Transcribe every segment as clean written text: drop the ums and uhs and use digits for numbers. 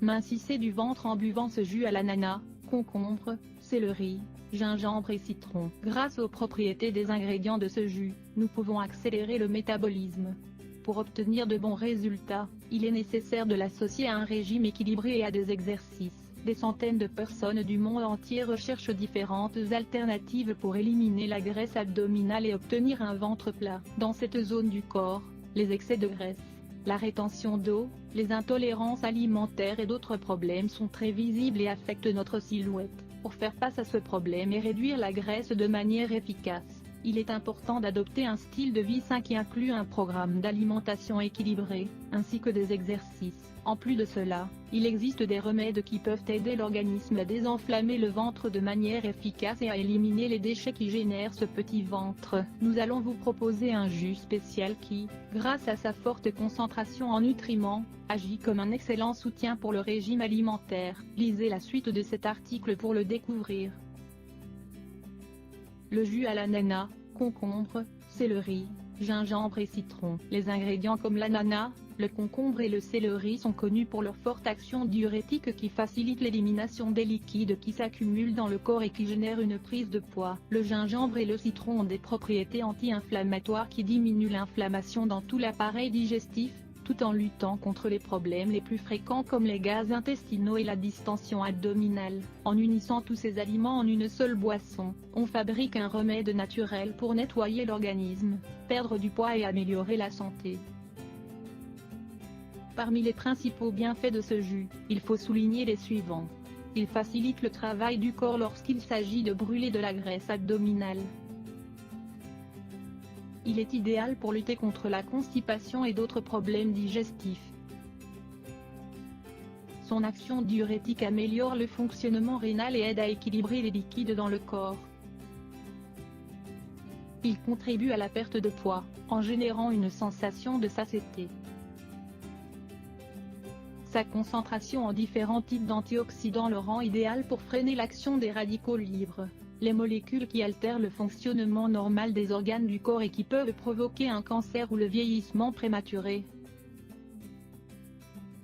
Mincissez du ventre en buvant ce jus à l'ananas, concombre, céleri, gingembre et citron. Grâce aux propriétés des ingrédients de ce jus, nous pouvons accélérer le métabolisme. Pour obtenir de bons résultats, il est nécessaire de l'associer à un régime équilibré et à des exercices. Des centaines de personnes du monde entier recherchent différentes alternatives pour éliminer la graisse abdominale et obtenir un ventre plat. Dans cette zone du corps, les excès de graisse, la rétention d'eau, les intolérances alimentaires et d'autres problèmes sont très visibles et affectent notre silhouette. Pour faire face à ce problème et réduire la graisse de manière efficace, il est important d'adopter un style de vie sain qui inclut un programme d'alimentation équilibré, ainsi que des exercices. En plus de cela, il existe des remèdes qui peuvent aider l'organisme à désenflammer le ventre de manière efficace et à éliminer les déchets qui génèrent ce petit ventre. Nous allons vous proposer un jus spécial qui, grâce à sa forte concentration en nutriments, agit comme un excellent soutien pour le régime alimentaire. Lisez la suite de cet article pour le découvrir. Le jus à l'ananas, concombre, céleri, gingembre et citron. Les ingrédients comme l'ananas, le concombre et le céleri sont connus pour leur forte action diurétique qui facilite l'élimination des liquides qui s'accumulent dans le corps et qui génèrent une prise de poids. Le gingembre et le citron ont des propriétés anti-inflammatoires qui diminuent l'inflammation dans tout l'appareil digestif, tout en luttant contre les problèmes les plus fréquents comme les gaz intestinaux et la distension abdominale. En unissant tous ces aliments en une seule boisson, on fabrique un remède naturel pour nettoyer l'organisme, perdre du poids et améliorer la santé. Parmi les principaux bienfaits de ce jus, il faut souligner les suivants. Il facilite le travail du corps lorsqu'il s'agit de brûler de la graisse abdominale. Il est idéal pour lutter contre la constipation et d'autres problèmes digestifs. Son action diurétique améliore le fonctionnement rénal et aide à équilibrer les liquides dans le corps. Il contribue à la perte de poids, en générant une sensation de satiété. Sa concentration en différents types d'antioxydants le rend idéal pour freiner l'action des radicaux libres, les molécules qui altèrent le fonctionnement normal des organes du corps et qui peuvent provoquer un cancer ou le vieillissement prématuré.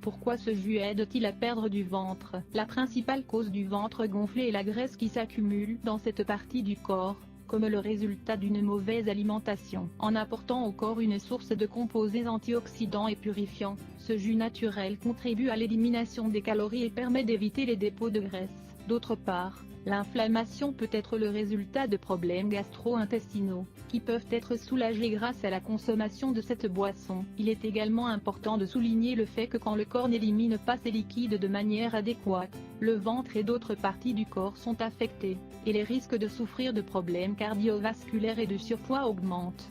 Pourquoi ce jus aide-t-il à perdre du ventre? La principale cause du ventre gonflé est la graisse qui s'accumule dans cette partie du corps, comme le résultat d'une mauvaise alimentation. En apportant au corps une source de composés antioxydants et purifiants, ce jus naturel contribue à l'élimination des calories et permet d'éviter les dépôts de graisse. D'autre part, l'inflammation peut être le résultat de problèmes gastro-intestinaux, qui peuvent être soulagés grâce à la consommation de cette boisson. Il est également important de souligner le fait que quand le corps n'élimine pas ses liquides de manière adéquate, le ventre et d'autres parties du corps sont affectés, et les risques de souffrir de problèmes cardiovasculaires et de surpoids augmentent.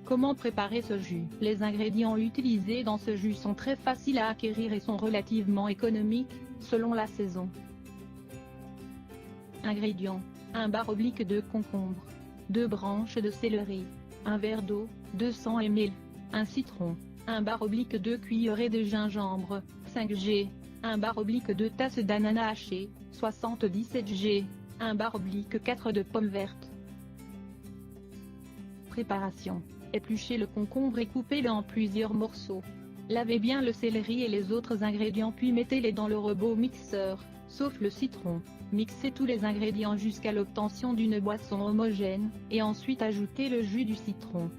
Comment préparer ce jus? Les ingrédients utilisés dans ce jus sont très faciles à acquérir et sont relativement économiques, selon la saison. Ingrédients: 1 barre oblique de concombre, 2 branches de céleri, 1 verre d'eau, 200 ml, 1 citron, 1 barre oblique 2 cuillerées de gingembre, 5 g, 1 barre oblique 2 tasses d'ananas hachées, 77 g, 1 barre oblique 4 de pommes vertes. Préparation: épluchez le concombre et coupez-le en plusieurs morceaux. Lavez bien le céleri et les autres ingrédients puis mettez-les dans le robot mixeur, sauf le citron. Mixez tous les ingrédients jusqu'à l'obtention d'une boisson homogène, et ensuite ajoutez le jus du citron.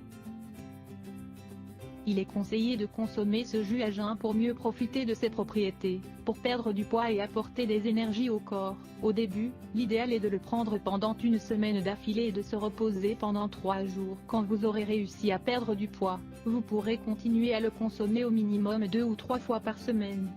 Il est conseillé de consommer ce jus à jeun pour mieux profiter de ses propriétés, pour perdre du poids et apporter des énergies au corps. Au début, l'idéal est de le prendre pendant une semaine d'affilée et de se reposer pendant 3 jours. Quand vous aurez réussi à perdre du poids, vous pourrez continuer à le consommer au minimum 2 ou 3 fois par semaine.